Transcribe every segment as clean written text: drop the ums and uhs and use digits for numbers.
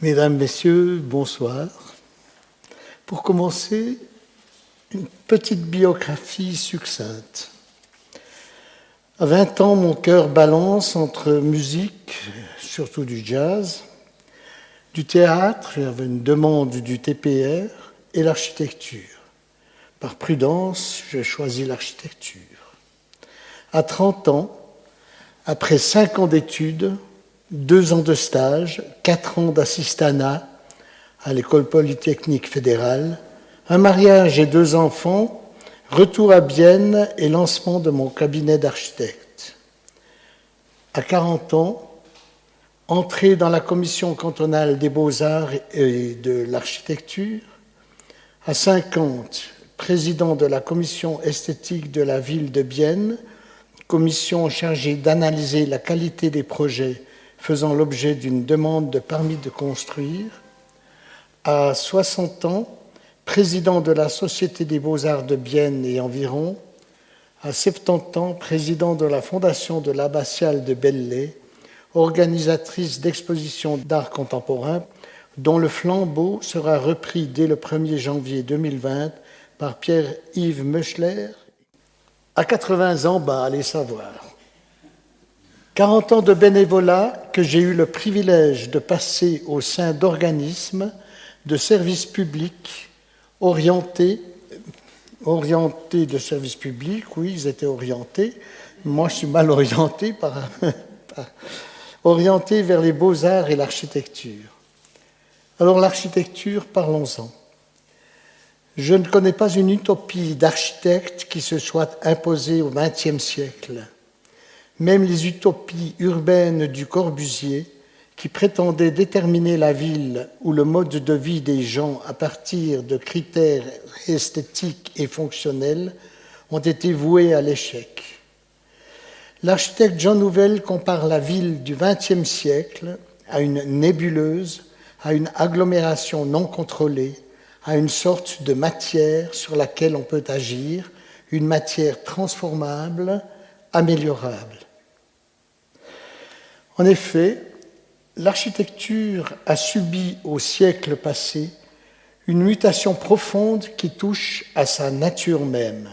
Mesdames, Messieurs, bonsoir. Pour commencer, une petite biographie succincte. À 20 ans, mon cœur balance entre musique, surtout du jazz, du théâtre, j'avais une demande du TPR, et l'architecture. Par prudence, j'ai choisi l'architecture. À 30 ans, après 5 ans d'études, 2 ans de stage, 4 ans d'assistanat à l'École polytechnique fédérale, un mariage et 2 enfants, retour à Bienne et lancement de mon cabinet d'architecte. À 40 ans, entrée dans la commission cantonale des beaux-arts et de l'architecture. À 50, président de la commission esthétique de la ville de Bienne, commission chargée d'analyser la qualité des projets faisant l'objet d'une demande de permis de construire. À 60 ans, président de la Société des beaux-arts de Bienne et environ. À 70 ans, président de la Fondation de l'Abbatiale de Belley, organisatrice d'expositions d'art contemporain, dont le flambeau sera repris dès le 1er janvier 2020 par Pierre-Yves Meuchler. À 80 ans, allez savoir. 40 ans de bénévolat que j'ai eu le privilège de passer au sein d'organismes de services publics orientés de services publics, oui, ils étaient orientés. Moi, je suis mal orienté orienté vers les beaux-arts et l'architecture. Alors l'architecture, parlons-en. Je ne connais pas une utopie d'architecte qui se soit imposée au XXe siècle. Même les utopies urbaines du Corbusier, qui prétendaient déterminer la ville ou le mode de vie des gens à partir de critères esthétiques et fonctionnels, ont été vouées à l'échec. L'architecte Jean Nouvel compare la ville du XXe siècle à une nébuleuse, à une agglomération non contrôlée, à une sorte de matière sur laquelle on peut agir, une matière transformable, améliorable. En effet, l'architecture a subi au siècle passé une mutation profonde qui touche à sa nature même.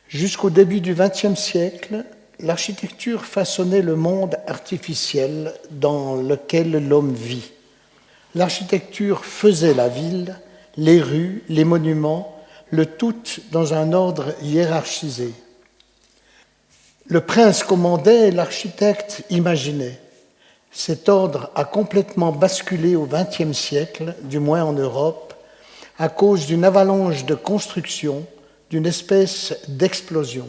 Jusqu'au début du XXe siècle, l'architecture façonnait le monde artificiel dans lequel l'homme vit. L'architecture faisait la ville, les rues, les monuments, le tout dans un ordre hiérarchisé. Le prince commandait et l'architecte imaginait. Cet ordre a complètement basculé au XXe siècle, du moins en Europe, à cause d'une avalanche de construction, d'une espèce d'explosion.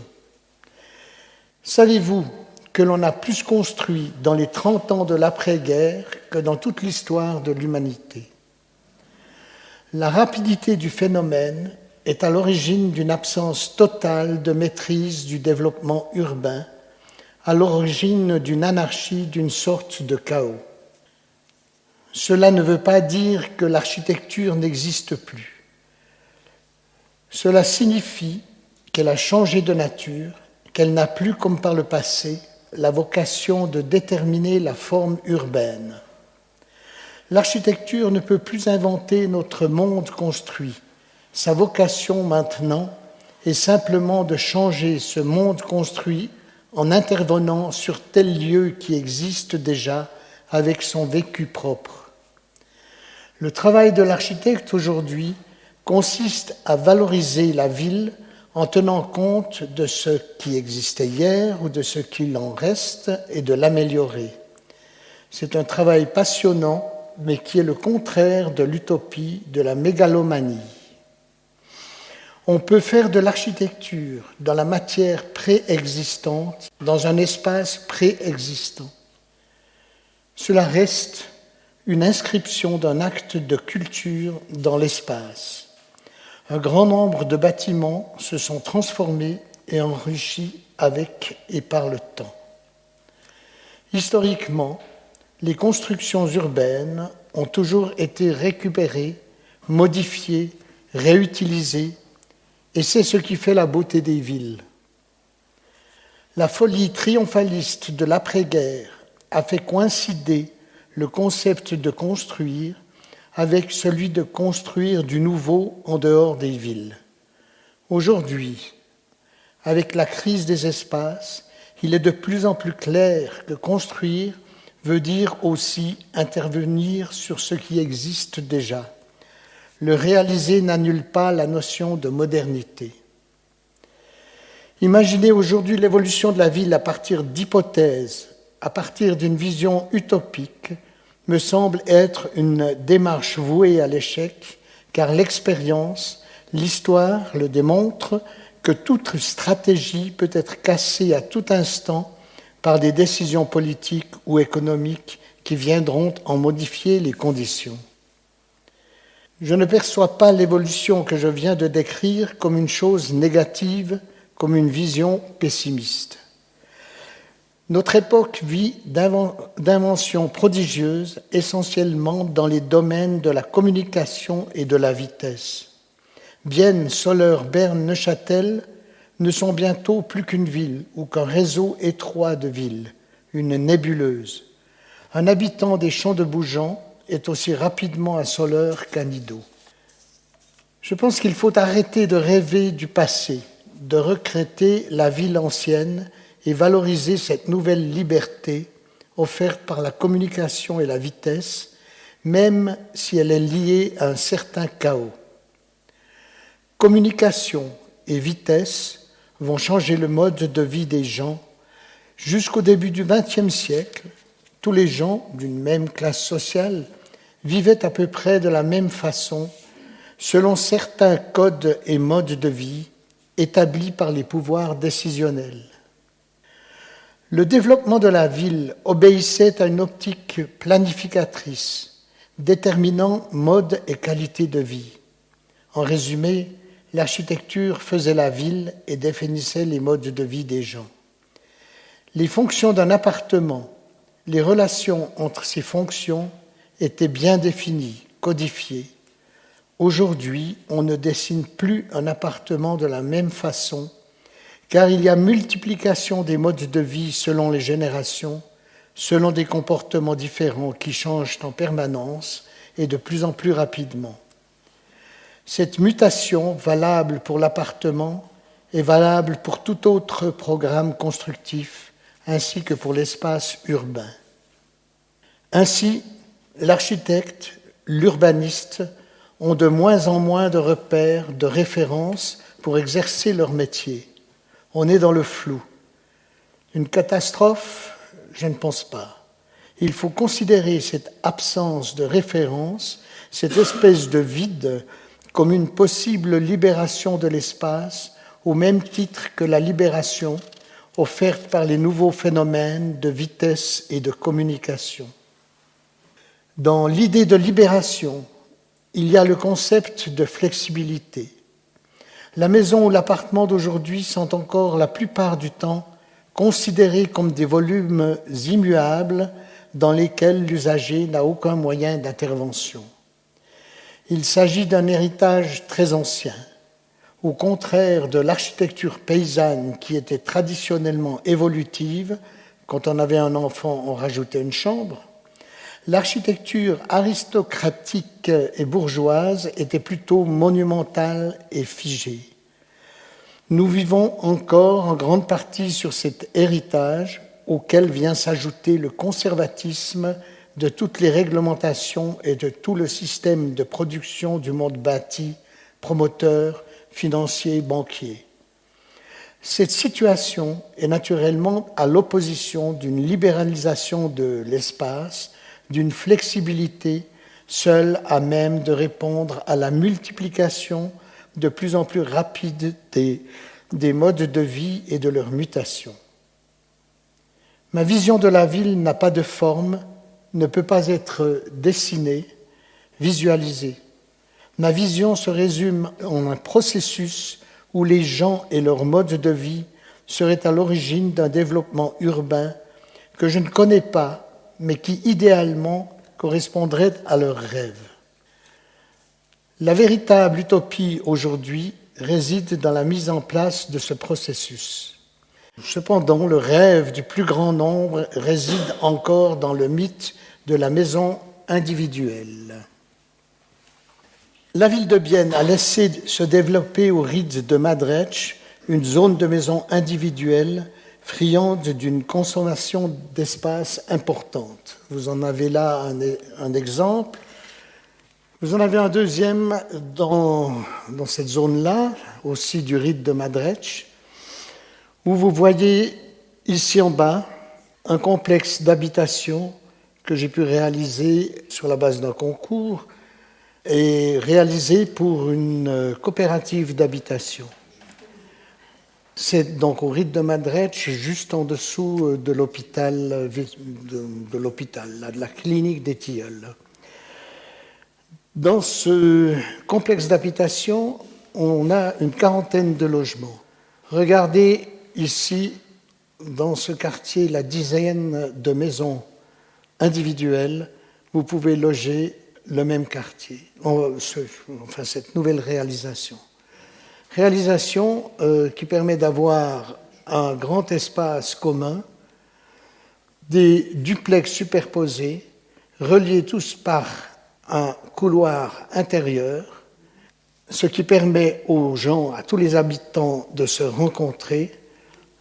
Savez-vous que l'on a plus construit dans les 30 ans de l'après-guerre que dans toute l'histoire de l'humanité? La rapidité du phénomène est à l'origine d'une absence totale de maîtrise du développement urbain, à l'origine d'une anarchie, d'une sorte de chaos. Cela ne veut pas dire que l'architecture n'existe plus. Cela signifie qu'elle a changé de nature, qu'elle n'a plus, comme par le passé, la vocation de déterminer la forme urbaine. L'architecture ne peut plus inventer notre monde construit. Sa vocation maintenant est simplement de changer ce monde construit en intervenant sur tel lieu qui existe déjà avec son vécu propre. Le travail de l'architecte aujourd'hui consiste à valoriser la ville en tenant compte de ce qui existait hier ou de ce qu'il en reste et de l'améliorer. C'est un travail passionnant, mais qui est le contraire de l'utopie, de la mégalomanie. On peut faire de l'architecture dans la matière préexistante, dans un espace préexistant. Cela reste une inscription d'un acte de culture dans l'espace. Un grand nombre de bâtiments se sont transformés et enrichis avec et par le temps. Historiquement, les constructions urbaines ont toujours été récupérées, modifiées, réutilisées, et c'est ce qui fait la beauté des villes. La folie triomphaliste de l'après-guerre a fait coïncider le concept de construire avec celui de construire du nouveau en dehors des villes. Aujourd'hui, avec la crise des espaces, il est de plus en plus clair que construire veut dire aussi intervenir sur ce qui existe déjà. Le réaliser n'annule pas la notion de modernité. Imaginer aujourd'hui l'évolution de la ville à partir d'hypothèses, à partir d'une vision utopique, me semble être une démarche vouée à l'échec, car l'expérience, l'histoire le démontre que toute stratégie peut être cassée à tout instant par des décisions politiques ou économiques qui viendront en modifier les conditions. Je ne perçois pas l'évolution que je viens de décrire comme une chose négative, comme une vision pessimiste. Notre époque vit d'inventions prodigieuses, essentiellement dans les domaines de la communication et de la vitesse. Bienne, Soleure, Berne, Neuchâtel ne sont bientôt plus qu'une ville ou qu'un réseau étroit de villes, une nébuleuse. Un habitant des Champs de Bougeant est aussi rapidement à Soleure qu'à Nidau. Je pense qu'il faut arrêter de rêver du passé, de regretter la ville ancienne et valoriser cette nouvelle liberté offerte par la communication et la vitesse, même si elle est liée à un certain chaos. Communication et vitesse vont changer le mode de vie des gens. Jusqu'au début du XXe siècle, tous les gens d'une même classe sociale vivaient à peu près de la même façon, selon certains codes et modes de vie établis par les pouvoirs décisionnels. Le développement de la ville obéissait à une optique planificatrice, déterminant mode et qualité de vie. En résumé, l'architecture faisait la ville et définissait les modes de vie des gens. Les fonctions d'un appartement, les relations entre ces fonctions étaient bien définies, codifiées. Aujourd'hui, on ne dessine plus un appartement de la même façon, car il y a multiplication des modes de vie selon les générations, selon des comportements différents qui changent en permanence et de plus en plus rapidement. Cette mutation, valable pour l'appartement, est valable pour tout autre programme constructif, ainsi que pour l'espace urbain. Ainsi, l'architecte, l'urbaniste ont de moins en moins de repères, de références pour exercer leur métier. On est dans le flou. Une catastrophe, je ne pense pas. Il faut considérer cette absence de référence, cette espèce de vide, comme une possible libération de l'espace, au même titre que la libération offerte par les nouveaux phénomènes de vitesse et de communication. Dans l'idée de libération, il y a le concept de flexibilité. La maison ou l'appartement d'aujourd'hui sont encore la plupart du temps considérés comme des volumes immuables dans lesquels l'usager n'a aucun moyen d'intervention. Il s'agit d'un héritage très ancien, au contraire de l'architecture paysanne qui était traditionnellement évolutive. Quand on avait un enfant, on rajoutait une chambre. L'architecture aristocratique et bourgeoise était plutôt monumentale et figée. Nous vivons encore en grande partie sur cet héritage auquel vient s'ajouter le conservatisme de toutes les réglementations et de tout le système de production du monde bâti, promoteur, financier, banquier. Cette situation est naturellement à l'opposition d'une libéralisation de l'espace, d'une flexibilité seule à même de répondre à la multiplication de plus en plus rapide des modes de vie et de leur mutation. Ma vision de la ville n'a pas de forme, ne peut pas être dessinée, visualisée. Ma vision se résume en un processus où les gens et leur mode de vie seraient à l'origine d'un développement urbain que je ne connais pas, mais qui idéalement correspondrait à leurs rêves. La véritable utopie aujourd'hui réside dans la mise en place de ce processus. Cependant, le rêve du plus grand nombre réside encore dans le mythe de la maison individuelle. La ville de Bienne a laissé se développer au rite de Madrech une zone de maisons individuelles friande d'une consommation d'espace importante. Vous en avez là un exemple. Vous en avez un deuxième dans cette zone-là, aussi du rite de Madrech, où vous voyez ici en bas un complexe d'habitation que j'ai pu réaliser sur la base d'un concours et réalisé pour une coopérative d'habitation. C'est donc au rite de Madrech, juste en dessous de l'hôpital, de la clinique des Tilleuls. Dans ce complexe d'habitation, on a une quarantaine de logements. Regardez ici, dans ce quartier, la dizaine de maisons individuelles. Vous pouvez loger le même quartier, enfin cette nouvelle réalisation. Réalisation qui permet d'avoir un grand espace commun, des duplex superposés, reliés tous par un couloir intérieur, ce qui permet aux gens, à tous les habitants, de se rencontrer.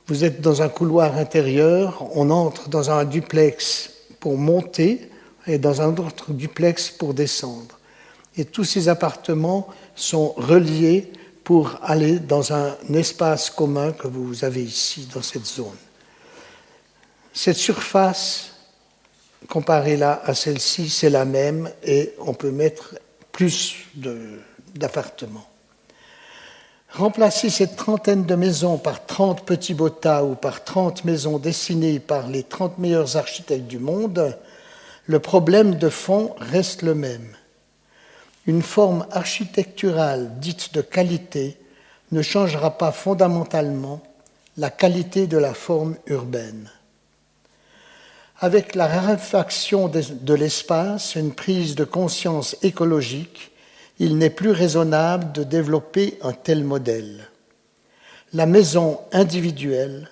Vous êtes dans un couloir intérieur, on entre dans un duplex pour monter et dans un autre duplex pour descendre. Et tous ces appartements sont reliés pour aller dans un espace commun que vous avez ici, dans cette zone. Cette surface, comparée là à celle-ci, c'est la même et on peut mettre plus d'appartements. Remplacer cette trentaine de maisons par 30 petits botas ou par 30 maisons dessinées par les 30 meilleurs architectes du monde, le problème de fond reste le même. Une forme architecturale dite de qualité ne changera pas fondamentalement la qualité de la forme urbaine. Avec la raréfaction de l'espace, une prise de conscience écologique, il n'est plus raisonnable de développer un tel modèle. La maison individuelle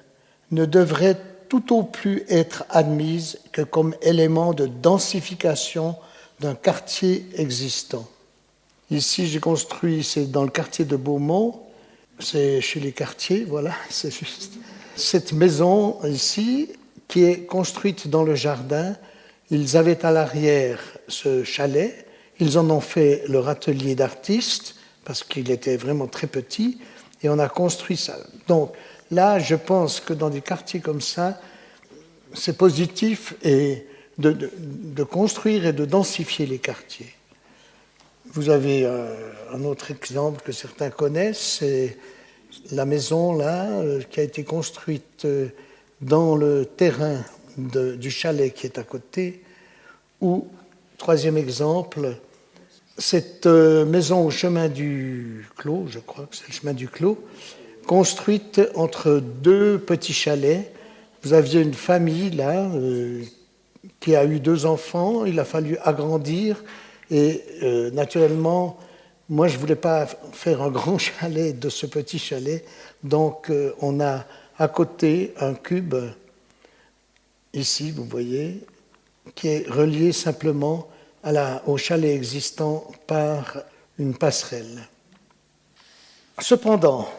ne devrait tout au plus être admise que comme élément de densification d'un quartier existant. Ici, j'ai construit, c'est dans le quartier de Beaumont, c'est chez les quartiers, voilà, c'est juste. Cette maison ici, qui est construite dans le jardin, ils avaient à l'arrière ce chalet, ils en ont fait leur atelier d'artiste, parce qu'il était vraiment très petit, et on a construit ça. Donc là, je pense que dans des quartiers comme ça, c'est positif et de construire et de densifier les quartiers. Vous avez un autre exemple que certains connaissent, c'est la maison là qui a été construite dans le terrain du chalet qui est à côté, ou, troisième exemple, cette maison au chemin du Clos, je crois que c'est le chemin du Clos, construite entre deux petits chalets. Vous aviez une famille là qui a eu 2 enfants, il a fallu agrandir et naturellement, moi je ne voulais pas faire un grand chalet de ce petit chalet, donc on a à côté un cube, ici vous voyez, qui est relié simplement au chalet existant par une passerelle. Cependant,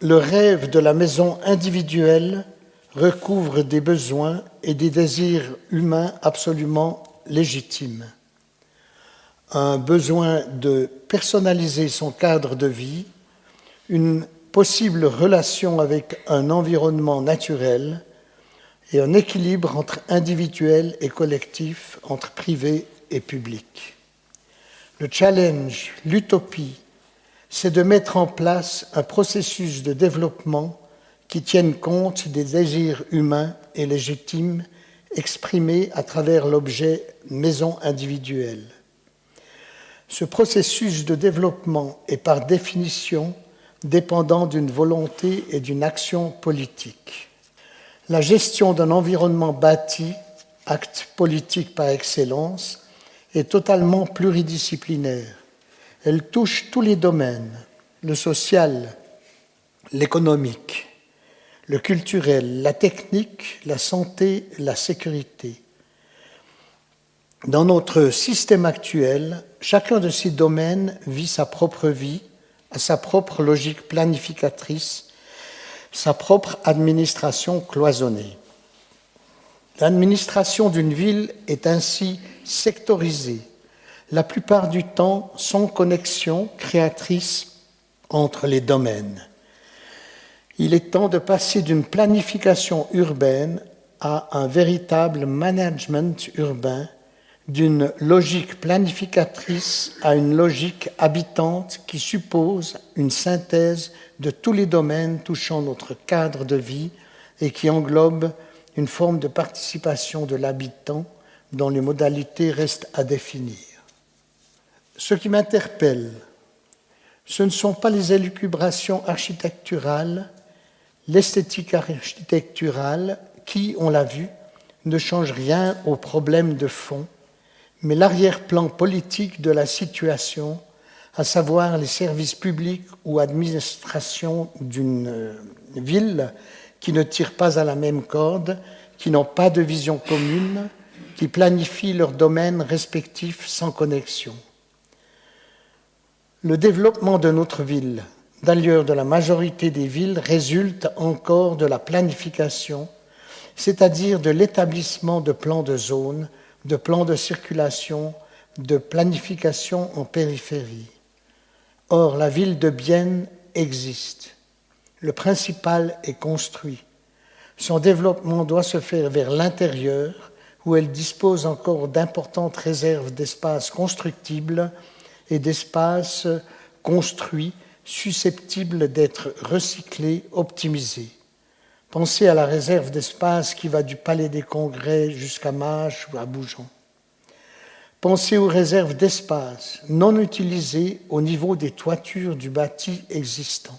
le rêve de la maison individuelle recouvre des besoins et des désirs humains absolument légitimes. Un besoin de personnaliser son cadre de vie, une possible relation avec un environnement naturel et un équilibre entre individuel et collectif, entre privé et public. Le challenge, l'utopie, c'est de mettre en place un processus de développement qui tienne compte des désirs humains et légitimes exprimés à travers l'objet maison individuelle. Ce processus de développement est par définition dépendant d'une volonté et d'une action politique. La gestion d'un environnement bâti, acte politique par excellence, est totalement pluridisciplinaire. Elle touche tous les domaines, le social, l'économique, le culturel, la technique, la santé, la sécurité. Dans notre système actuel, chacun de ces domaines vit sa propre vie, à sa propre logique planificatrice, sa propre administration cloisonnée. L'administration d'une ville est ainsi sectorisée, la plupart du temps sans connexion créatrice entre les domaines. Il est temps de passer d'une planification urbaine à un véritable management urbain, d'une logique planificatrice à une logique habitante qui suppose une synthèse de tous les domaines touchant notre cadre de vie et qui englobe une forme de participation de l'habitant dont les modalités restent à définir. Ce qui m'interpelle, ce ne sont pas les élucubrations architecturales, l'esthétique architecturale qui, on l'a vu, ne change rien au problème de fond, mais l'arrière-plan politique de la situation, à savoir les services publics ou administrations d'une ville qui ne tirent pas à la même corde, qui n'ont pas de vision commune, qui planifient leurs domaines respectifs sans connexion. Le développement de notre ville, d'ailleurs de la majorité des villes, résulte encore de la planification, c'est-à-dire de l'établissement de plans de zone, de plans de circulation, de planification en périphérie. Or, la ville de Bienne existe. Le principal est construit. Son développement doit se faire vers l'intérieur, où elle dispose encore d'importantes réserves d'espaces constructibles et d'espaces construits susceptibles d'être recyclés, optimisés. Pensez à la réserve d'espace qui va du Palais des Congrès jusqu'à Mâche ou à Bougeant. Pensez aux réserves d'espace non utilisées au niveau des toitures du bâti existant.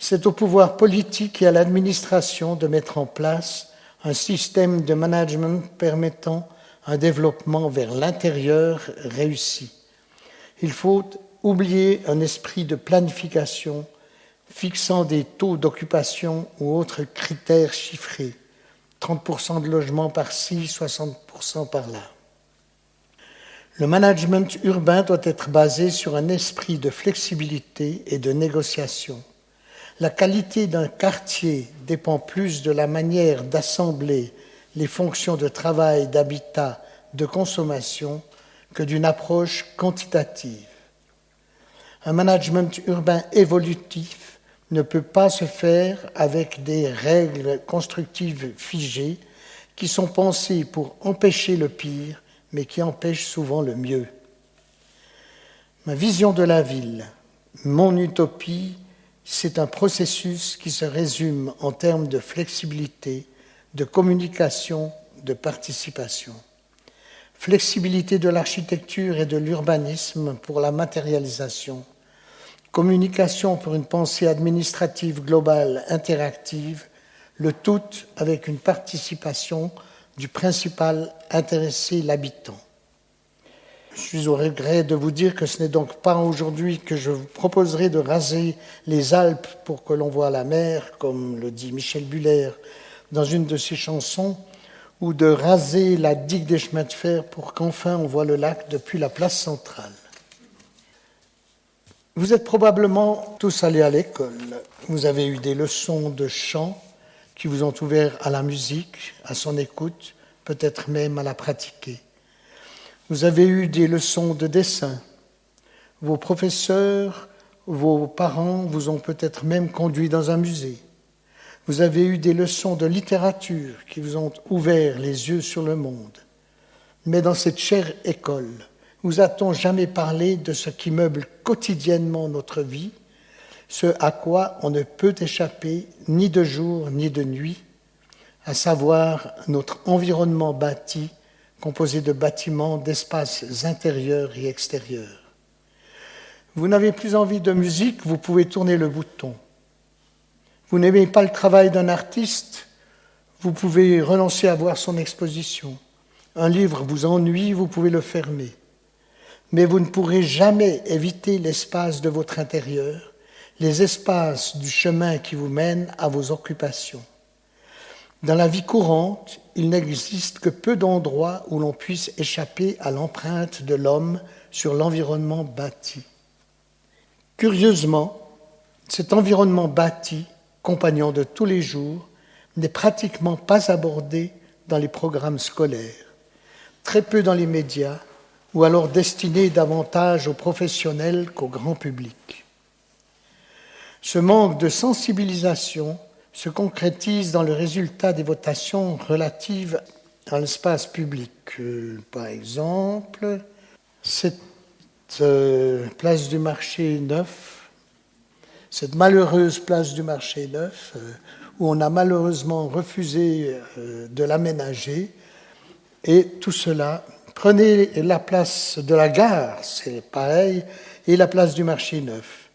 C'est au pouvoir politique et à l'administration de mettre en place un système de management permettant un développement vers l'intérieur réussi. Il faut oublier un esprit de planification fixant des taux d'occupation ou autres critères chiffrés, 30% de logements par-ci, 60% par-là. Le management urbain doit être basé sur un esprit de flexibilité et de négociation. La qualité d'un quartier dépend plus de la manière d'assembler les fonctions de travail, d'habitat, de consommation que d'une approche quantitative. Un management urbain évolutif ne peut pas se faire avec des règles constructives figées qui sont pensées pour empêcher le pire, mais qui empêchent souvent le mieux. Ma vision de la ville, mon utopie, c'est un processus qui se résume en termes de flexibilité, de communication, de participation. Flexibilité de l'architecture et de l'urbanisme pour la matérialisation. Communication pour une pensée administrative globale interactive, le tout avec une participation du principal intéressé, l'habitant. Je suis au regret de vous dire que ce n'est donc pas aujourd'hui que je vous proposerai de raser les Alpes pour que l'on voie la mer, comme le dit Michel Buller dans une de ses chansons, ou de raser la digue des chemins de fer pour qu'enfin on voit le lac depuis la place centrale. Vous êtes probablement tous allés à l'école. Vous avez eu des leçons de chant qui vous ont ouvert à la musique, à son écoute, peut-être même à la pratiquer. Vous avez eu des leçons de dessin. Vos professeurs, vos parents vous ont peut-être même conduit dans un musée. Vous avez eu des leçons de littérature qui vous ont ouvert les yeux sur le monde. Mais dans cette chère école, vous a-t-on jamais parlé de ce qui meuble quotidiennement notre vie, ce à quoi on ne peut échapper ni de jour ni de nuit, à savoir notre environnement bâti, composé de bâtiments, d'espaces intérieurs et extérieurs. Vous n'avez plus envie de musique, vous pouvez tourner le bouton. Vous n'aimez pas le travail d'un artiste, vous pouvez renoncer à voir son exposition. Un livre vous ennuie, vous pouvez le fermer. Mais vous ne pourrez jamais éviter l'espace de votre intérieur, les espaces du chemin qui vous mène à vos occupations. Dans la vie courante, il n'existe que peu d'endroits où l'on puisse échapper à l'empreinte de l'homme sur l'environnement bâti. Curieusement, cet environnement bâti, compagnon de tous les jours, n'est pratiquement pas abordé dans les programmes scolaires, très peu dans les médias, ou alors destiné davantage aux professionnels qu'au grand public. Ce manque de sensibilisation se concrétise dans le résultat des votations relatives à l'espace public. Par exemple, cette place du marché neuf, cette malheureuse place du marché neuf, où on a malheureusement refusé de l'aménager, et tout cela. Prenez la place de la gare, c'est pareil, et la place du marché neuf.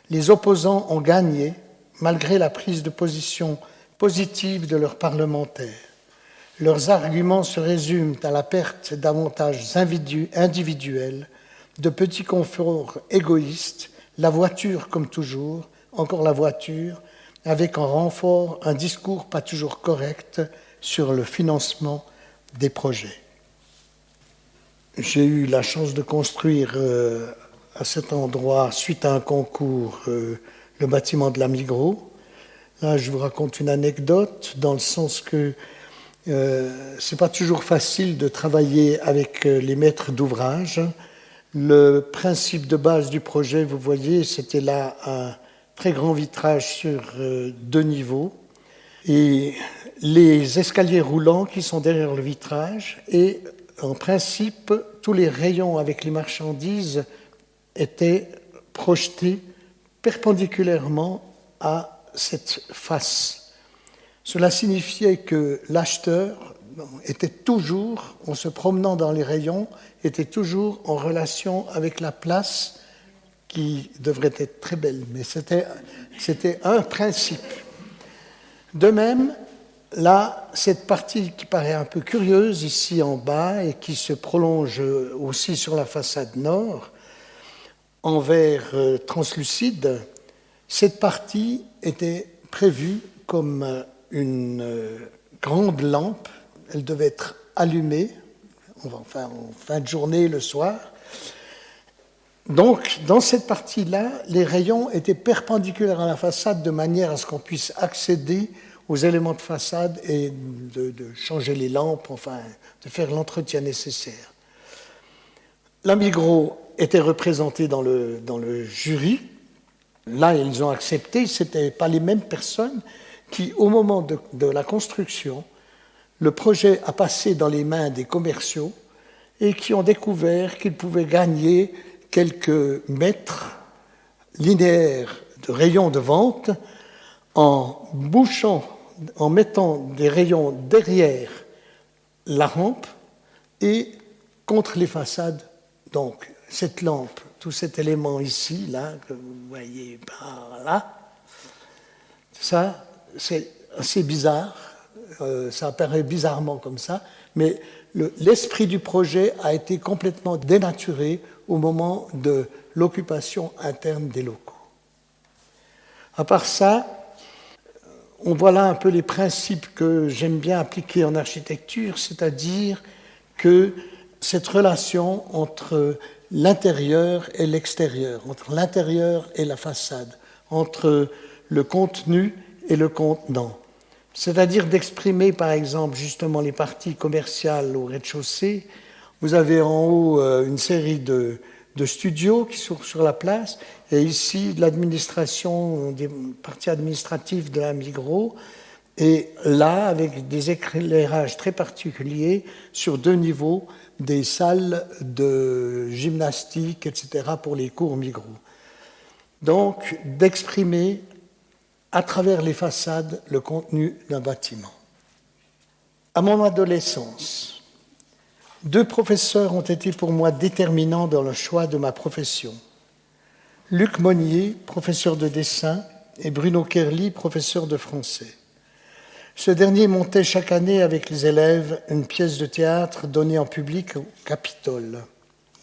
Les opposants ont gagné, malgré la prise de position positive de leurs parlementaires. Leurs arguments se résument à la perte d'avantages individuels, de petits conforts égoïstes, la voiture comme toujours, encore la voiture, avec en renfort un discours pas toujours correct sur le financement des projets. J'ai eu la chance de construire à cet endroit, suite à un concours, le bâtiment de la Migros. Là, je vous raconte une anecdote, dans le sens que c'est pas toujours facile de travailler avec les maîtres d'ouvrage. Le principe de base du projet, vous voyez, c'était là un très grand vitrage sur 2 niveaux et les escaliers roulants qui sont derrière le vitrage, et en principe, tous les rayons avec les marchandises étaient projetés perpendiculairement à cette face. Cela signifiait que l'acheteur était toujours, en se promenant dans les rayons, était toujours en relation avec la place qui devrait être très belle, mais c'était un principe. De même, là, cette partie qui paraît un peu curieuse ici en bas et qui se prolonge aussi sur la façade nord, en verre translucide, cette partie était prévue comme une grande lampe. Elle devait être allumée, enfin en fin de journée, le soir. Donc, dans cette partie-là, les rayons étaient perpendiculaires à la façade de manière à ce qu'on puisse accéder aux éléments de façade et de changer les lampes, enfin, de faire l'entretien nécessaire. La Migros était représentée dans le jury. Là, ils ont accepté, ce n'étaient pas les mêmes personnes qui, au moment de la construction, le projet a passé dans les mains des commerciaux et qui ont découvert qu'ils pouvaient gagner quelques mètres linéaires de rayons de vente en bouchant, en mettant des rayons derrière la rampe et contre les façades. Donc, cette lampe, tout cet élément ici, là, que vous voyez par là, ça, c'est assez bizarre, ça apparaît bizarrement comme ça, mais l'esprit du projet a été complètement dénaturé au moment de l'occupation interne des locaux. À part ça, on voit là un peu les principes que j'aime bien appliquer en architecture, c'est-à-dire que cette relation entre l'intérieur et l'extérieur, entre l'intérieur et la façade, entre le contenu et le contenant, c'est-à-dire d'exprimer par exemple justement les parties commerciales au rez-de-chaussée. Vous avez en haut une série de studios qui sont sur la place, et ici de l'administration, des parties administratives de la Migros, et là avec des éclairages très particuliers sur 2 niveaux, des salles de gymnastique, etc. pour les cours Migros. Donc d'exprimer à travers les façades le contenu d'un bâtiment. À mon adolescence, 2 professeurs ont été pour moi déterminants dans le choix de ma profession. Luc Monnier, professeur de dessin, et Bruno Kerli, professeur de français. Ce dernier montait chaque année avec les élèves une pièce de théâtre donnée en public au Capitole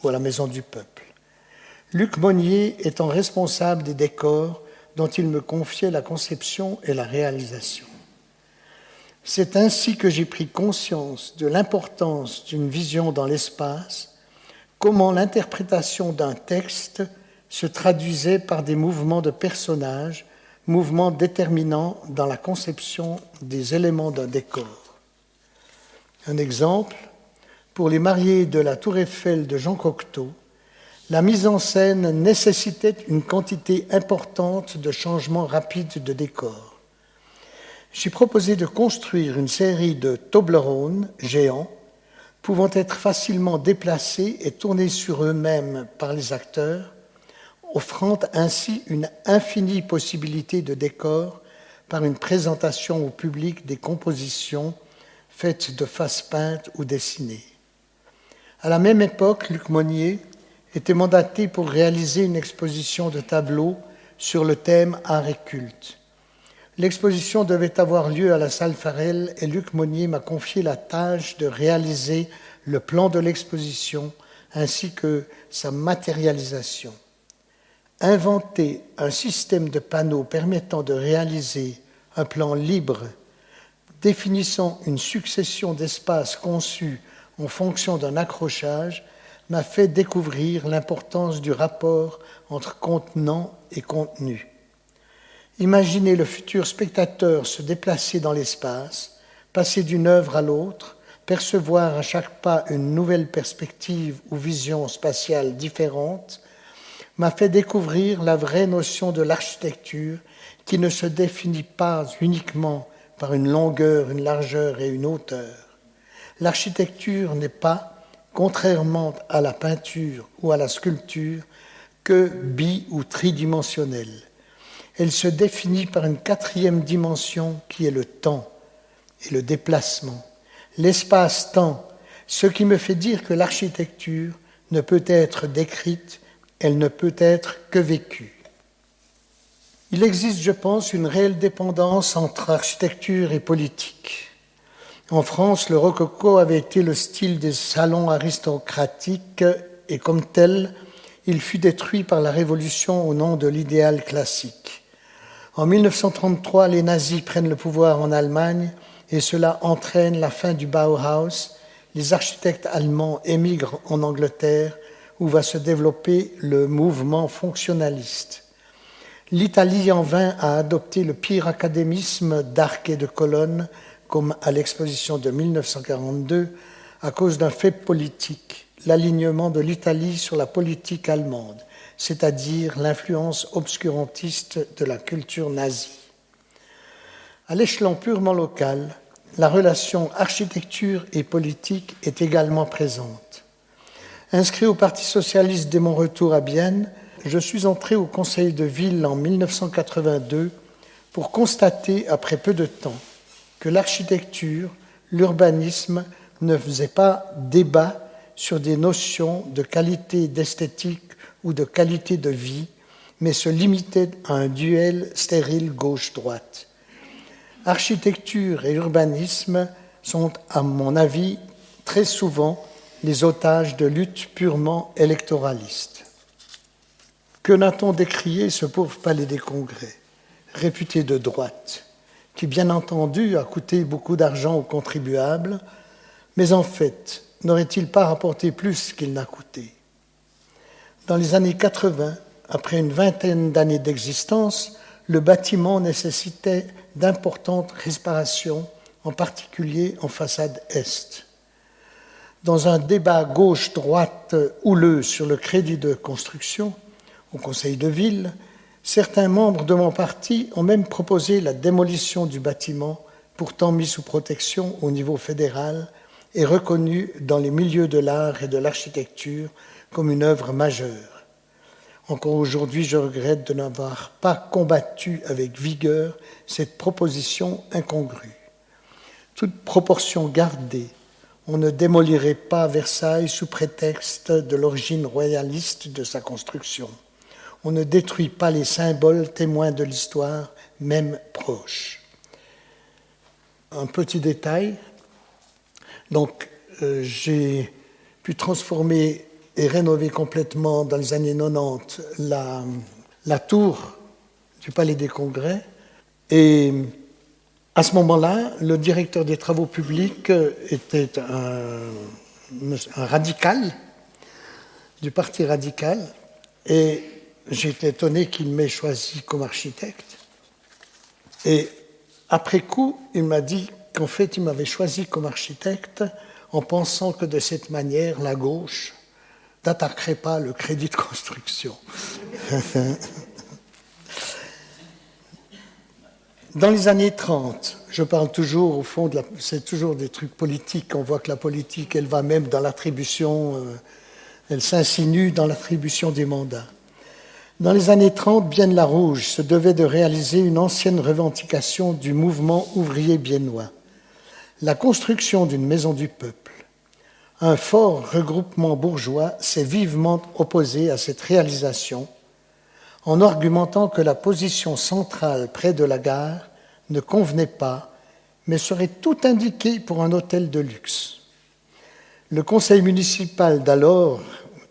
ou à la Maison du Peuple. Luc Monnier étant responsable des décors dont il me confiait la conception et la réalisation. C'est ainsi que j'ai pris conscience de l'importance d'une vision dans l'espace, comment l'interprétation d'un texte se traduisait par des mouvements de personnages, mouvements déterminants dans la conception des éléments d'un décor. Un exemple, pour les mariés de la Tour Eiffel de Jean Cocteau, la mise en scène nécessitait une quantité importante de changements rapides de décor. J'ai proposé de construire une série de Toblerones géants pouvant être facilement déplacés et tournés sur eux-mêmes par les acteurs, offrant ainsi une infinie possibilité de décor par une présentation au public des compositions faites de faces peintes ou dessinées. À la même époque, Luc Monnier était mandaté pour réaliser une exposition de tableaux sur le thème art et culte. L'exposition devait avoir lieu à la salle Farel et Luc Monnier m'a confié la tâche de réaliser le plan de l'exposition ainsi que sa matérialisation. Inventer un système de panneaux permettant de réaliser un plan libre, définissant une succession d'espaces conçus en fonction d'un accrochage, m'a fait découvrir l'importance du rapport entre contenant et contenu. Imaginer le futur spectateur se déplacer dans l'espace, passer d'une œuvre à l'autre, percevoir à chaque pas une nouvelle perspective ou vision spatiale différente, m'a fait découvrir la vraie notion de l'architecture qui ne se définit pas uniquement par une longueur, une largeur et une hauteur. L'architecture n'est pas, contrairement à la peinture ou à la sculpture, que ou tridimensionnelle. Elle se définit par une quatrième dimension qui est le temps et le déplacement, l'espace-temps, ce qui me fait dire que l'architecture ne peut être décrite, elle ne peut être que vécue. Il existe, je pense, une réelle dépendance entre architecture et politique. En France, le rococo avait été le style des salons aristocratiques et comme tel, il fut détruit par la Révolution au nom de l'idéal classique. En 1933, les nazis prennent le pouvoir en Allemagne et cela entraîne la fin du Bauhaus. Les architectes allemands émigrent en Angleterre où va se développer le mouvement fonctionnaliste. L'Italie en vint à adopter le pire académisme d'arcs et de colonnes, comme à l'exposition de 1942, à cause d'un fait politique, l'alignement de l'Italie sur la politique allemande, c'est-à-dire l'influence obscurantiste de la culture nazie. À l'échelon purement local, la relation architecture et politique est également présente. Inscrit au Parti socialiste dès mon retour à Bienne, je suis entré au conseil de ville en 1982 pour constater, après peu de temps, que l'architecture, l'urbanisme ne faisaient pas débat sur des notions de qualité d'esthétique ou de qualité de vie, mais se limitaient à un duel stérile gauche-droite. Architecture et urbanisme sont, à mon avis, très souvent les otages de luttes purement électoralistes. Que n'a-t-on décrié ce pauvre palais des congrès, réputé de droite, qui bien entendu a coûté beaucoup d'argent aux contribuables, mais en fait, n'aurait-il pas rapporté plus qu'il n'a coûté ? Dans les années 80, après une vingtaine d'années d'existence, le bâtiment nécessitait d'importantes réparations, en particulier en façade est. Dans un débat gauche-droite houleux sur le crédit de construction au Conseil de ville, certains membres de mon parti ont même proposé la démolition du bâtiment, pourtant mis sous protection au niveau fédéral et reconnu dans les milieux de l'art et de l'architecture comme une œuvre majeure. Encore aujourd'hui, je regrette de n'avoir pas combattu avec vigueur cette proposition incongrue. Toute proportion gardée, on ne démolirait pas Versailles sous prétexte de l'origine royaliste de sa construction. On ne détruit pas les symboles témoins de l'histoire, même proche. Un petit détail. Donc, j'ai pu transformer et rénover complètement dans les années 90 la tour du Palais des Congrès. Et À ce moment-là, le directeur des travaux publics était un radical, du parti radical, et j'étais étonné qu'il m'ait choisi comme architecte. Et après coup, il m'a dit qu'en fait, il m'avait choisi comme architecte en pensant que de cette manière, la gauche n'attaquerait pas le crédit de construction. Dans les années 30, je parle toujours, au fond, c'est toujours des trucs politiques. On voit que la politique, elle va même dans l'attribution, elle s'insinue dans l'attribution des mandats. Dans les années 30, Bienne-la-Rouge se devait de réaliser une ancienne revendication du mouvement ouvrier biennois, la construction d'une maison du peuple. Un fort regroupement bourgeois s'est vivement opposé à cette réalisation en argumentant que la position centrale près de la gare ne convenait pas, mais serait tout indiquée pour un hôtel de luxe. Le conseil municipal d'alors,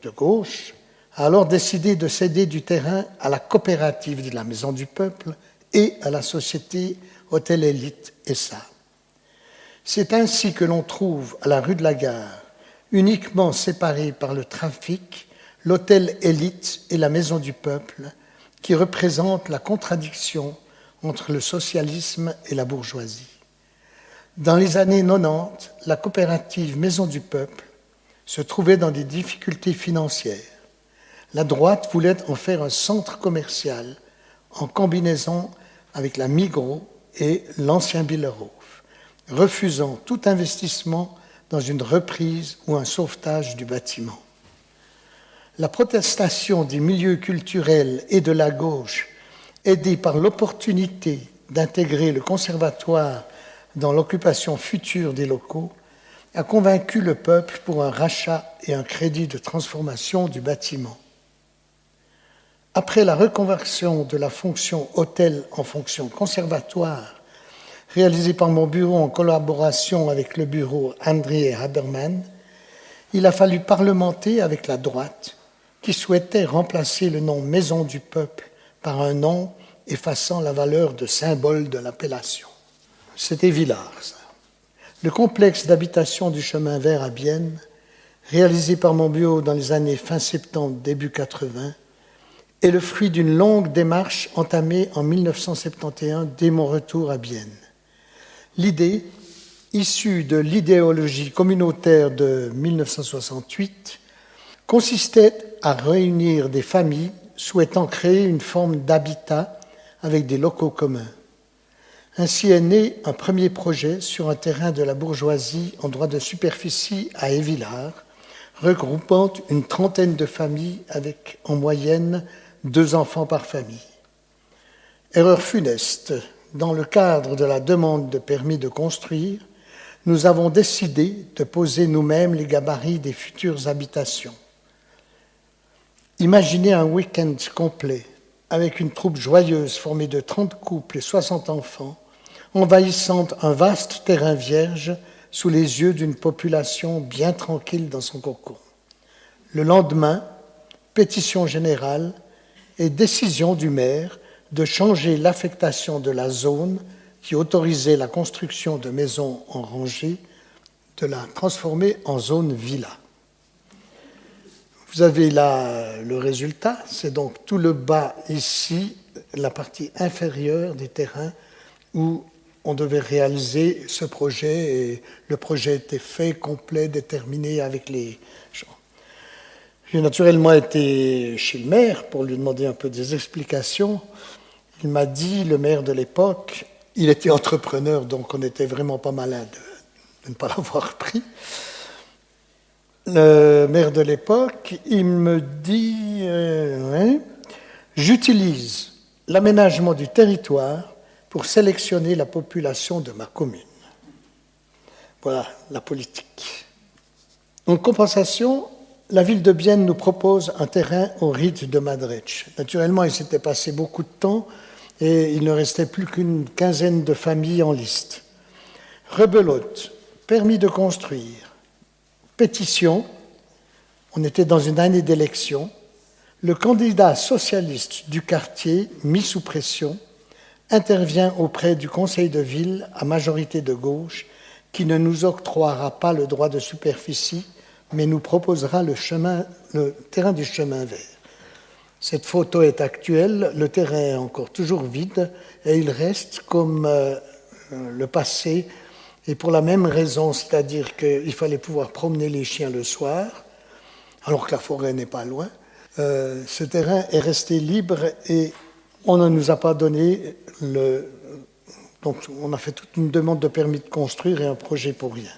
de gauche, a alors décidé de céder du terrain à la coopérative de la Maison du Peuple et à la société Hôtel Élite SA. C'est ainsi que l'on trouve à la rue de la Gare, uniquement séparés par le trafic, l'Hôtel Élite et la Maison du Peuple, qui représente la contradiction entre le socialisme et la bourgeoisie. Dans les années 90, la coopérative Maison du Peuple se trouvait dans des difficultés financières. La droite voulait en faire un centre commercial en combinaison avec la Migros et l'ancien Billerhof, refusant tout investissement dans une reprise ou un sauvetage du bâtiment. La protestation des milieux culturels et de la gauche, aidée par l'opportunité d'intégrer le conservatoire dans l'occupation future des locaux, a convaincu le peuple pour un rachat et un crédit de transformation du bâtiment. Après la reconversion de la fonction hôtel en fonction conservatoire, réalisée par mon bureau en collaboration avec le bureau André Haberman, il a fallu parlementer avec la droite qui souhaitait remplacer le nom Maison du Peuple par un nom effaçant la valeur de symbole de l'appellation. C'était Villars, ça. Le complexe d'habitation du chemin vert à Bienne, réalisé par mon bureau dans les années fin 70, début 80, est le fruit d'une longue démarche entamée en 1971 dès mon retour à Bienne. L'idée, issue de l'idéologie communautaire de 1968, consistait à réunir des familles souhaitant créer une forme d'habitat avec des locaux communs. Ainsi est né un premier projet sur un terrain de la bourgeoisie en droit de superficie à Évillars, regroupant une trentaine de familles avec, en moyenne, 2 enfants par famille. Erreur funeste, dans le cadre de la demande de permis de construire, nous avons décidé de poser nous-mêmes les gabarits des futures habitations. Imaginez un week-end complet avec une troupe joyeuse formée de 30 couples et 60 enfants, envahissant un vaste terrain vierge sous les yeux d'une population bien tranquille dans son cocon. Le lendemain, pétition générale et décision du maire de changer l'affectation de la zone qui autorisait la construction de maisons en rangée, de la transformer en zone villa. Vous avez là le résultat, c'est donc tout le bas ici, la partie inférieure des terrains où on devait réaliser ce projet et le projet était fait, complet, déterminé avec les gens. J'ai naturellement été chez le maire pour lui demander un peu des explications. Il m'a dit, le maire de l'époque, il était entrepreneur, donc on n'était vraiment pas malin de ne pas l'avoir pris. Le maire de l'époque, il me dit j'utilise l'aménagement du territoire pour sélectionner la population de ma commune. Voilà la politique. En compensation, la ville de Bienne nous propose un terrain au rite de Madretsch. Naturellement, il s'était passé beaucoup de temps et il ne restait plus qu'une quinzaine de familles en liste. Rebelote, permis de construire, pétition, on était dans une année d'élection, le candidat socialiste du quartier, mis sous pression, intervient auprès du conseil de ville à majorité de gauche qui ne nous octroiera pas le droit de superficie, mais nous proposera le terrain du chemin vert. Cette photo est actuelle, le terrain est encore toujours vide et il reste comme le passé, et pour la même raison, c'est-à-dire qu'il fallait pouvoir promener les chiens le soir, alors que la forêt n'est pas loin. Ce terrain est resté libre et on ne nous a pas donné donc on a fait toute une demande de permis de construire et un projet pour rien.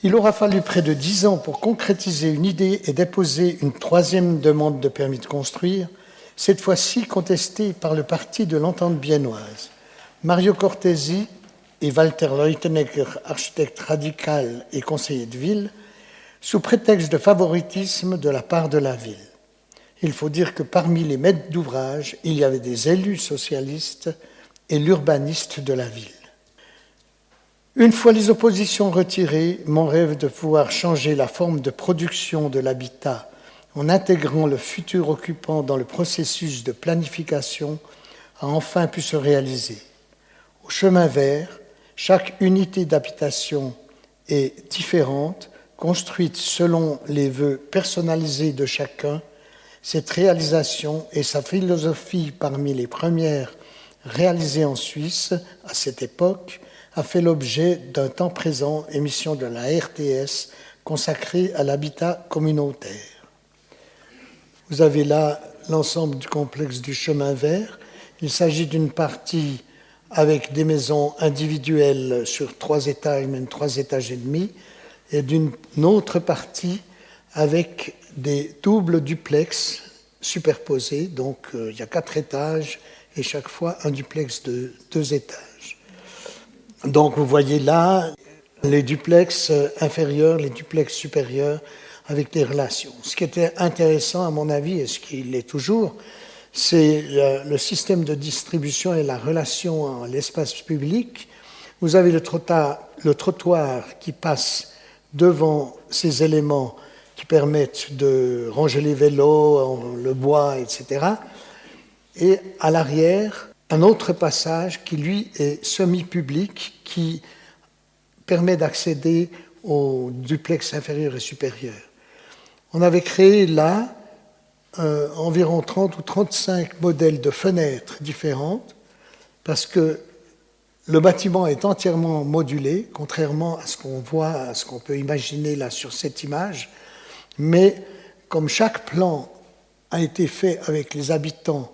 Il aura fallu près de 10 ans pour concrétiser une idée et déposer une troisième demande de permis de construire, cette fois-ci contestée par le parti de l'Entente biennoise. Mario Cortesi et Walter Leutenegger, architecte radical et conseiller de ville, sous prétexte de favoritisme de la part de la ville. Il faut dire que parmi les maîtres d'ouvrage, il y avait des élus socialistes et l'urbaniste de la ville. Une fois les oppositions retirées, mon rêve de pouvoir changer la forme de production de l'habitat en intégrant le futur occupant dans le processus de planification a enfin pu se réaliser. Au chemin vert, chaque unité d'habitation est différente, construite selon les vœux personnalisés de chacun. Cette réalisation et sa philosophie parmi les premières réalisées en Suisse à cette époque a fait l'objet d'un temps présent émission de la RTS consacrée à l'habitat communautaire. Vous avez là l'ensemble du complexe du chemin vert. Il s'agit d'une partie avec des maisons individuelles sur 3 étages, même 3 étages et demi, et d'une autre partie avec des doubles duplex superposés. Donc il y a 4 étages et chaque fois un duplex de 2 étages. Donc vous voyez là les duplex inférieurs, les duplex supérieurs avec des relations. Ce qui était intéressant à mon avis, et ce qui l'est toujours, c'est le système de distribution et la relation à l'espace public. Vous avez le trottoir qui passe devant ces éléments qui permettent de ranger les vélos, le bois, etc. Et à l'arrière, un autre passage qui, lui, est semi-public, qui permet d'accéder aux duplex inférieurs et supérieurs. On avait créé là environ 30 ou 35 modèles de fenêtres différentes, parce que le bâtiment est entièrement modulé, contrairement à ce qu'on voit, à ce qu'on peut imaginer là sur cette image. Mais comme chaque plan a été fait avec les habitants,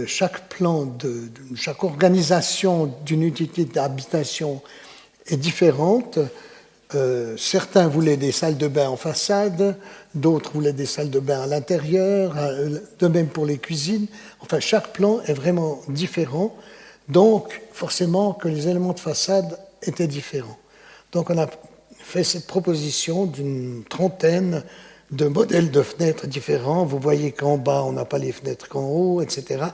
chaque plan, chaque organisation d'une unité d'habitation est différente. Certains voulaient des salles de bain en façade, d'autres voulaient des salles de bain à l'intérieur, de même pour les cuisines. Enfin, chaque plan est vraiment différent, donc forcément que les éléments de façade étaient différents. Donc on a fait cette proposition d'une trentaine de modèles de fenêtres différents. Vous voyez qu'en bas, on n'a pas les fenêtres qu'en haut, etc.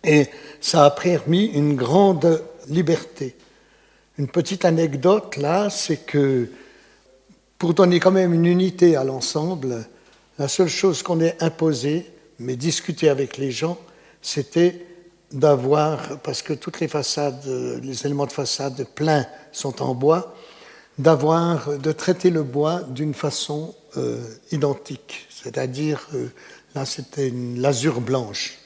Et ça a permis une grande liberté. Une petite anecdote, là, c'est que pour donner quand même une unité à l'ensemble, la seule chose qu'on ait imposée, mais discuter avec les gens, c'était d'avoir, parce que toutes les façades, les éléments de façade pleins sont en bois, de traiter le bois d'une façon identique, c'est-à-dire là c'était une lasure blanche.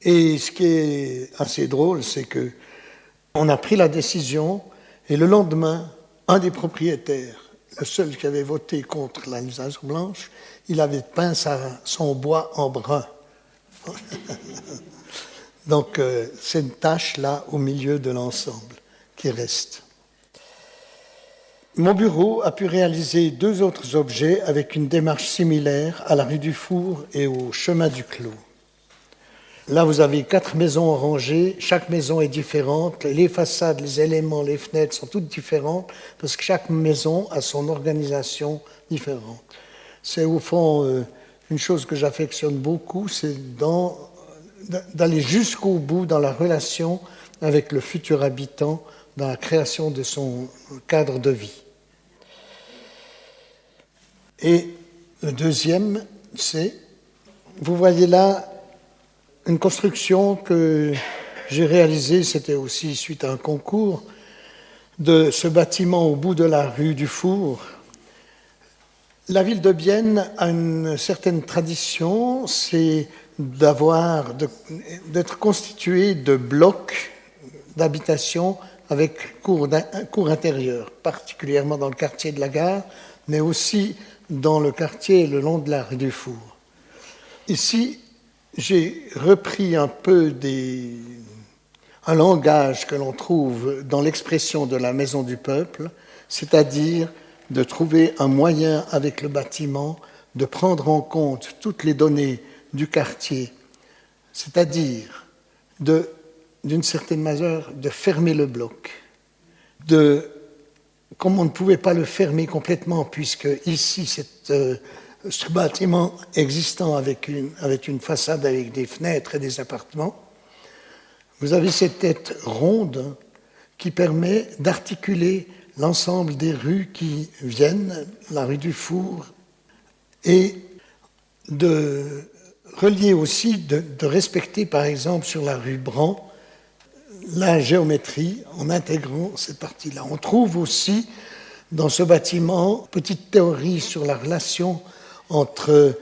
Et ce qui est assez drôle, c'est que on a pris la décision et le lendemain, un des propriétaires, le seul qui avait voté contre la lasure blanche, il avait peint son bois en brun. Donc c'est une tache là au milieu de l'ensemble qui reste. Mon bureau a pu réaliser 2 autres objets avec une démarche similaire à la rue du Four et au chemin du Clos. Là, vous avez 4 maisons rangées, chaque maison est différente, les façades, les éléments, les fenêtres sont toutes différentes parce que chaque maison a son organisation différente. C'est au fond une chose que j'affectionne beaucoup, c'est d'aller jusqu'au bout dans la relation avec le futur habitant, dans la création de son cadre de vie. Et le deuxième, c'est, vous voyez là, une construction que j'ai réalisée, c'était aussi suite à un concours, de ce bâtiment au bout de la rue du Four. La ville de Bienne a une certaine tradition, c'est d'être constituée de blocs d'habitation avec cour intérieure, particulièrement dans le quartier de la Gare, mais aussi dans le quartier le long de la rue du Four. Ici, j'ai repris un peu un langage que l'on trouve dans l'expression de la Maison du Peuple, c'est-à-dire de trouver un moyen avec le bâtiment de prendre en compte toutes les données du quartier, c'est-à-dire d'une certaine manière de fermer le bloc, comme on ne pouvait pas le fermer complètement, puisque ici, ce bâtiment existant avec une façade avec des fenêtres et des appartements, vous avez cette tête ronde qui permet d'articuler l'ensemble des rues qui viennent, la rue du Four, et de relier aussi, de respecter par exemple sur la rue Bran la géométrie en intégrant cette partie-là. On trouve aussi dans ce bâtiment une petite théorie sur la relation entre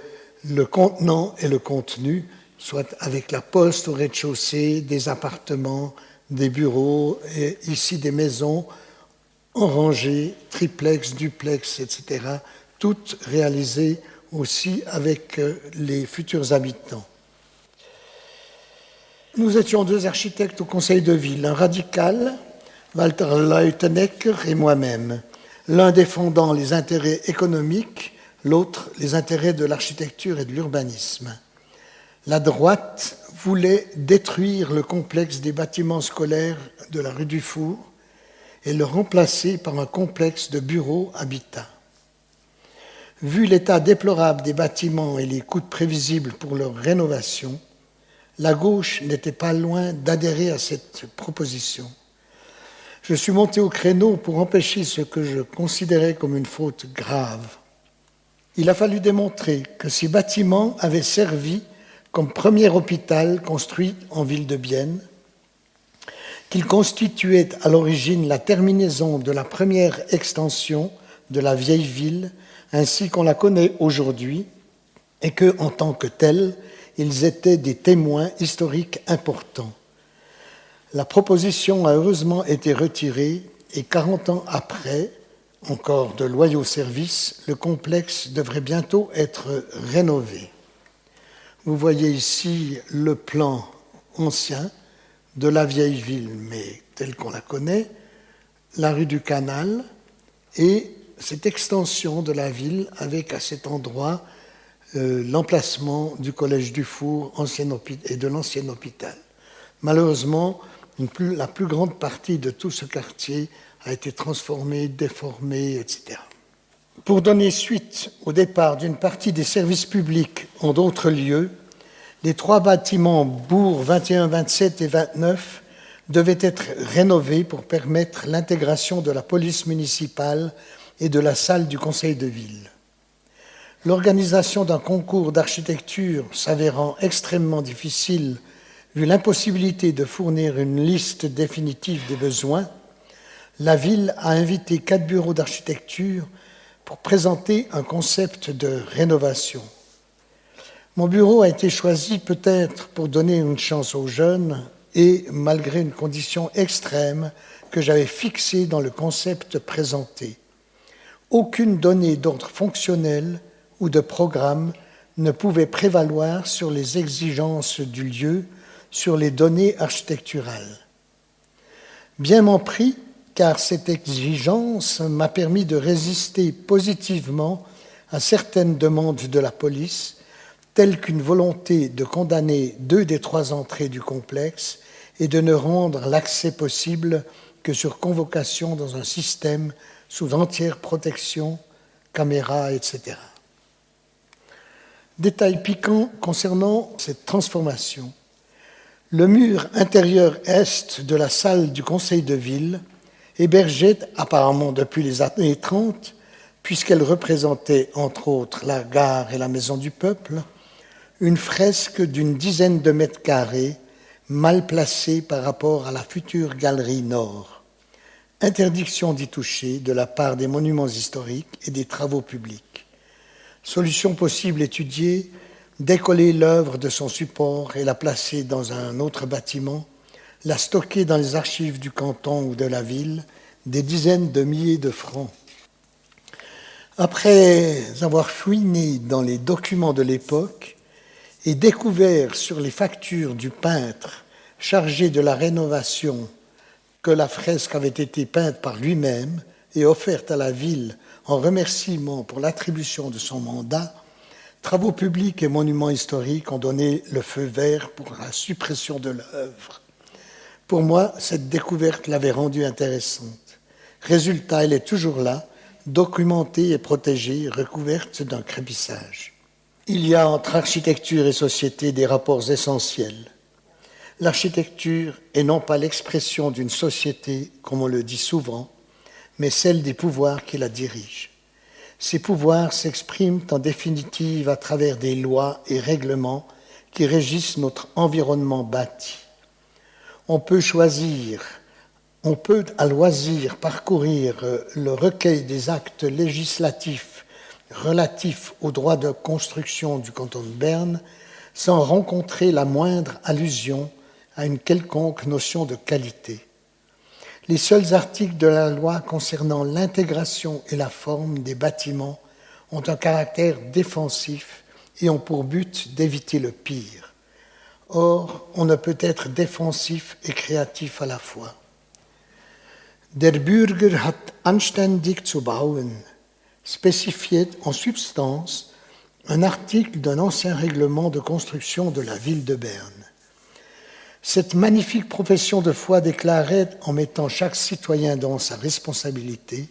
le contenant et le contenu, soit avec la poste au rez-de-chaussée, des appartements, des bureaux, et ici des maisons en rangées, triplex, duplex, etc., toutes réalisées aussi avec les futurs habitants. Nous étions deux architectes au conseil de ville, un radical, Walter Leutenecker, et moi-même, l'un défendant les intérêts économiques, l'autre les intérêts de l'architecture et de l'urbanisme. La droite voulait détruire le complexe des bâtiments scolaires de la rue du Four et le remplacer par un complexe de bureaux habitat. Vu l'état déplorable des bâtiments et les coûts prévisibles pour leur rénovation, la gauche n'était pas loin d'adhérer à cette proposition. Je suis monté au créneau pour empêcher ce que je considérais comme une faute grave. Il a fallu démontrer que ces bâtiments avaient servi comme premier hôpital construit en ville de Bienne, qu'ils constituaient à l'origine la terminaison de la première extension de la vieille ville, ainsi qu'on la connaît aujourd'hui, et que, en tant que tels, ils étaient des témoins historiques importants. La proposition a heureusement été retirée et 40 ans après, encore de loyaux services, le complexe devrait bientôt être rénové. Vous voyez ici le plan ancien de la vieille ville, mais telle qu'on la connaît, la rue du Canal et cette extension de la ville avec à cet endroit l'emplacement du collège du Four et de l'ancien hôpital. Malheureusement, la plus grande partie de tout ce quartier a été transformée, déformée, etc. Pour donner suite au départ d'une partie des services publics en d'autres lieux, les 3 bâtiments bourgs 21, 27 et 29 devaient être rénovés pour permettre l'intégration de la police municipale et de la salle du conseil de ville. L'organisation d'un concours d'architecture s'avérant extrêmement difficile vu l'impossibilité de fournir une liste définitive des besoins, la ville a invité 4 bureaux d'architecture pour présenter un concept de rénovation. Mon bureau a été choisi peut-être pour donner une chance aux jeunes et malgré une condition extrême que j'avais fixée dans le concept présenté. Aucune donnée d'ordre fonctionnel ou de programme ne pouvait prévaloir sur les exigences du lieu, sur les données architecturales. Bien m'en prie, car cette exigence m'a permis de résister positivement à certaines demandes de la police, telles qu'une volonté de condamner 2 des 3 entrées du complexe et de ne rendre l'accès possible que sur convocation dans un système sous entière protection, caméras, etc. Détail piquant concernant cette transformation. Le mur intérieur est de la salle du conseil de ville hébergeait apparemment depuis les années 30, puisqu'elle représentait entre autres la gare et la maison du peuple, une fresque d'une dizaine de mètres carrés, mal placée par rapport à la future galerie nord. Interdiction d'y toucher de la part des monuments historiques et des travaux publics. Solution possible étudiée, décoller l'œuvre de son support et la placer dans un autre bâtiment, la stocker dans les archives du canton ou de la ville, des dizaines de milliers de francs. Après avoir fouiné dans les documents de l'époque et découvert sur les factures du peintre chargé de la rénovation que la fresque avait été peinte par lui-même et offerte à la ville en remerciement pour l'attribution de son mandat, Travaux publics et monuments historiques ont donné le feu vert pour la suppression de l'œuvre. Pour moi, cette découverte l'avait rendue intéressante. Résultat, elle est toujours là, documentée et protégée, recouverte d'un crépissage. Il y a entre architecture et société des rapports essentiels. L'architecture est non pas l'expression d'une société, comme on le dit souvent, mais celle des pouvoirs qui la dirigent. Ces pouvoirs s'expriment en définitive à travers des lois et règlements qui régissent notre environnement bâti. On peut à loisir parcourir le recueil des actes législatifs relatifs aux droits de construction du canton de Berne sans rencontrer la moindre allusion à une quelconque notion de qualité. Les seuls articles de la loi concernant l'intégration et la forme des bâtiments ont un caractère défensif et ont pour but d'éviter le pire. Or, on ne peut être défensif et créatif à la fois. Der Bürger hat anständig zu bauen, spécifiait en substance un article d'un ancien règlement de construction de la ville de Berne. Cette magnifique profession de foi déclarait, en mettant chaque citoyen dans sa responsabilité,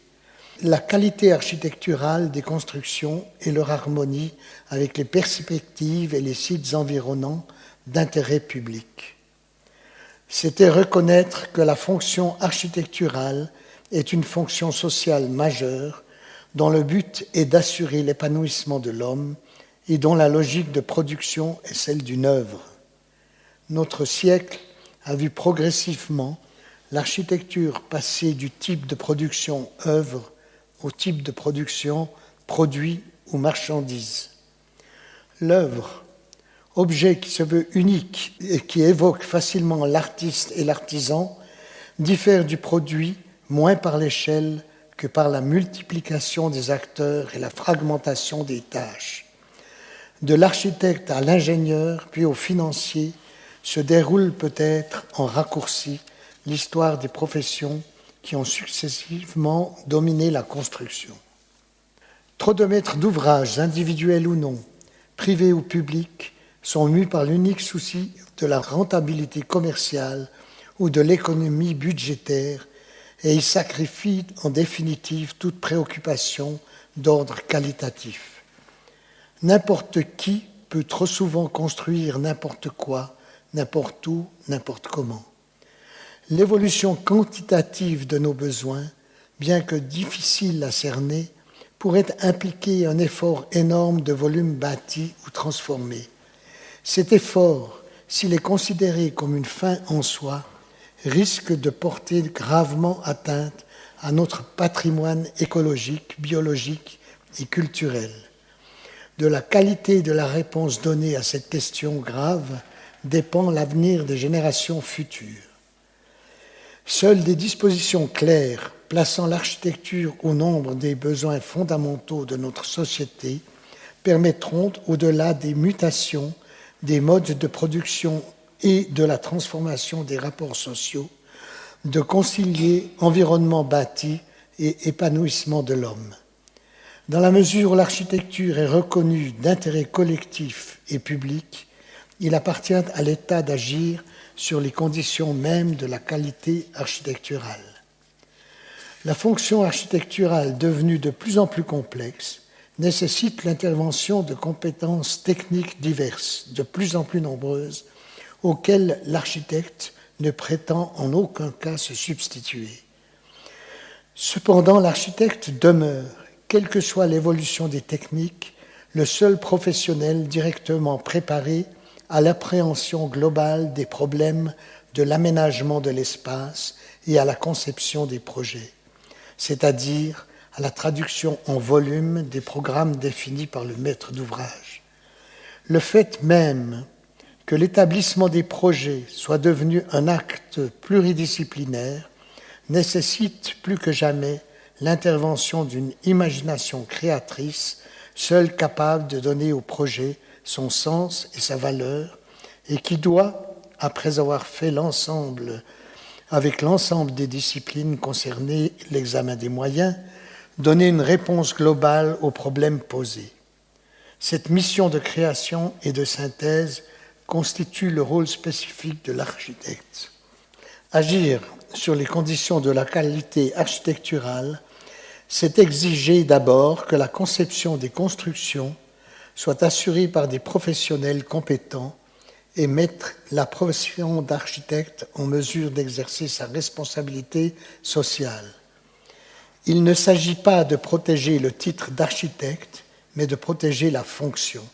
la qualité architecturale des constructions et leur harmonie avec les perspectives et les sites environnants d'intérêt public. C'était reconnaître que la fonction architecturale est une fonction sociale majeure dont le but est d'assurer l'épanouissement de l'homme et dont la logique de production est celle d'une œuvre. Notre siècle a vu progressivement l'architecture passer du type de production œuvre au type de production produit ou marchandise. L'œuvre, objet qui se veut unique et qui évoque facilement l'artiste et l'artisan, diffère du produit moins par l'échelle que par la multiplication des acteurs et la fragmentation des tâches. De l'architecte à l'ingénieur, puis au financier, se déroule peut-être en raccourci l'histoire des professions qui ont successivement dominé la construction. Trop de maîtres d'ouvrage, individuels ou non, privés ou publics, sont mus par l'unique souci de la rentabilité commerciale ou de l'économie budgétaire et y sacrifient en définitive toute préoccupation d'ordre qualitatif. N'importe qui peut trop souvent construire n'importe quoi, n'importe où, n'importe comment. L'évolution quantitative de nos besoins, bien que difficile à cerner, pourrait impliquer un effort énorme de volume bâti ou transformé. Cet effort, s'il est considéré comme une fin en soi, risque de porter gravement atteinte à notre patrimoine écologique, biologique et culturel. De la qualité de la réponse donnée à cette question grave dépend l'avenir des générations futures. Seules des dispositions claires plaçant l'architecture au nombre des besoins fondamentaux de notre société permettront, au-delà des mutations, des modes de production et de la transformation des rapports sociaux, de concilier environnement bâti et épanouissement de l'homme. Dans la mesure où l'architecture est reconnue d'intérêt collectif et public, il appartient à l'État d'agir sur les conditions mêmes de la qualité architecturale. La fonction architecturale, devenue de plus en plus complexe, nécessite l'intervention de compétences techniques diverses, de plus en plus nombreuses, auxquelles l'architecte ne prétend en aucun cas se substituer. Cependant, l'architecte demeure, quelle que soit l'évolution des techniques, le seul professionnel directement préparé à l'appréhension globale des problèmes de l'aménagement de l'espace et à la conception des projets, c'est-à-dire à la traduction en volume des programmes définis par le maître d'ouvrage. Le fait même que l'établissement des projets soit devenu un acte pluridisciplinaire nécessite plus que jamais l'intervention d'une imagination créatrice, seule capable de donner au projet son sens et sa valeur, et qui doit, après avoir fait avec l'ensemble des disciplines concernées, l'examen des moyens, donner une réponse globale aux problèmes posés. Cette mission de création et de synthèse constitue le rôle spécifique de l'architecte. Agir sur les conditions de la qualité architecturale, c'est exiger d'abord que la conception des constructions soit assurée par des professionnels compétents et mettre la profession d'architecte en mesure d'exercer sa responsabilité sociale. Il ne s'agit pas de protéger le titre d'architecte, mais de protéger la fonction.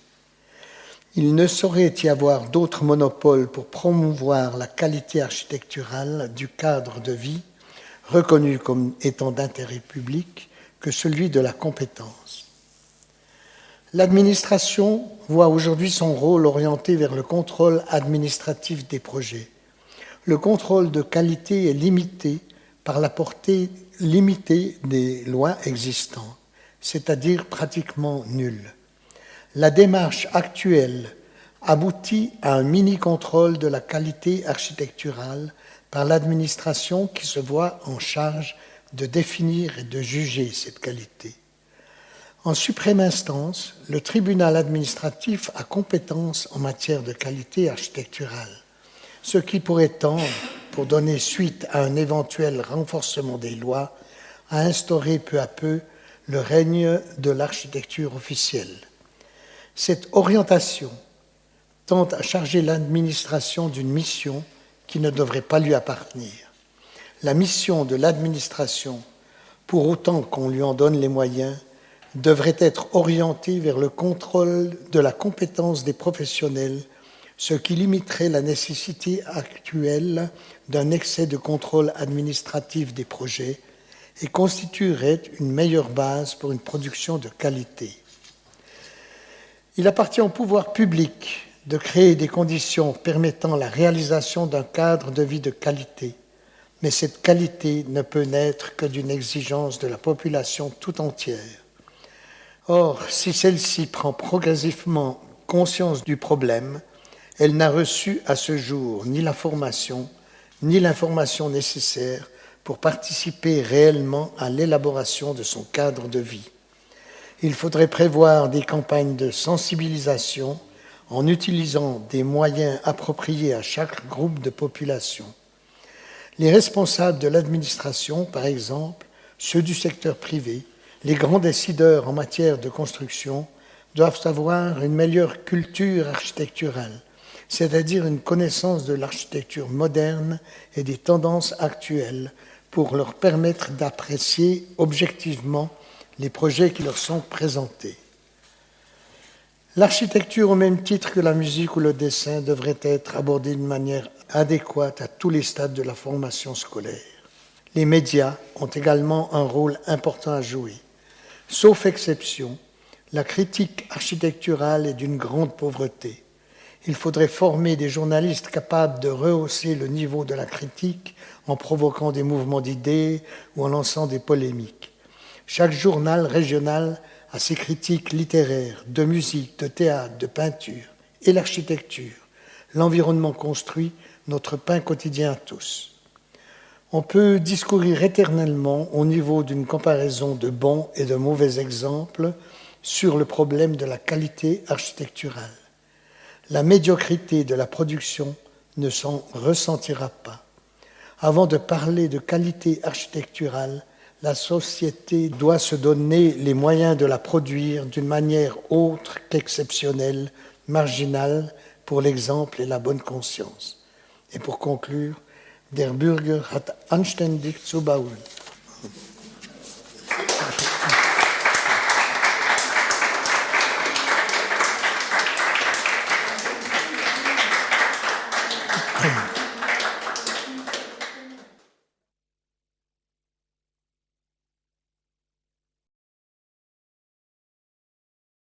Il ne saurait y avoir d'autre monopole pour promouvoir la qualité architecturale du cadre de vie, reconnu comme étant d'intérêt public, que celui de la compétence. L'administration voit aujourd'hui son rôle orienté vers le contrôle administratif des projets. Le contrôle de qualité est limité par la portée limitée des lois existantes, c'est-à-dire pratiquement nulle. La démarche actuelle aboutit à un mini-contrôle de la qualité architecturale par l'administration qui se voit en charge de définir et de juger cette qualité. En suprême instance, le tribunal administratif a compétence en matière de qualité architecturale, ce qui pourrait tendre, pour donner suite à un éventuel renforcement des lois, à instaurer peu à peu le règne de l'architecture officielle. Cette orientation tend à charger l'administration d'une mission qui ne devrait pas lui appartenir. La mission de l'administration, pour autant qu'on lui en donne les moyens, devrait être orientée vers le contrôle de la compétence des professionnels, ce qui limiterait la nécessité actuelle d'un excès de contrôle administratif des projets et constituerait une meilleure base pour une production de qualité. Il appartient au pouvoir public de créer des conditions permettant la réalisation d'un cadre de vie de qualité, mais cette qualité ne peut naître que d'une exigence de la population tout entière. Or, si celle-ci prend progressivement conscience du problème, elle n'a reçu à ce jour ni la formation, ni l'information nécessaire pour participer réellement à l'élaboration de son cadre de vie. Il faudrait prévoir des campagnes de sensibilisation en utilisant des moyens appropriés à chaque groupe de population. Les responsables de l'administration, par exemple, ceux du secteur privé, les grands décideurs en matière de construction, doivent avoir une meilleure culture architecturale, c'est-à-dire une connaissance de l'architecture moderne et des tendances actuelles pour leur permettre d'apprécier objectivement les projets qui leur sont présentés. L'architecture, au même titre que la musique ou le dessin, devrait être abordée d'une manière adéquate à tous les stades de la formation scolaire. Les médias ont également un rôle important à jouer. Sauf exception, la critique architecturale est d'une grande pauvreté. Il faudrait former des journalistes capables de rehausser le niveau de la critique en provoquant des mouvements d'idées ou en lançant des polémiques. Chaque journal régional a ses critiques littéraires, de musique, de théâtre, de peinture, et l'architecture, l'environnement construit, notre pain quotidien à tous. On peut discourir éternellement au niveau d'une comparaison de bons et de mauvais exemples sur le problème de la qualité architecturale. La médiocrité de la production ne s'en ressentira pas. Avant de parler de qualité architecturale, la société doit se donner les moyens de la produire d'une manière autre qu'exceptionnelle, marginale, pour l'exemple et la bonne conscience. Et pour conclure, der Bürger hat anständig zu bauen.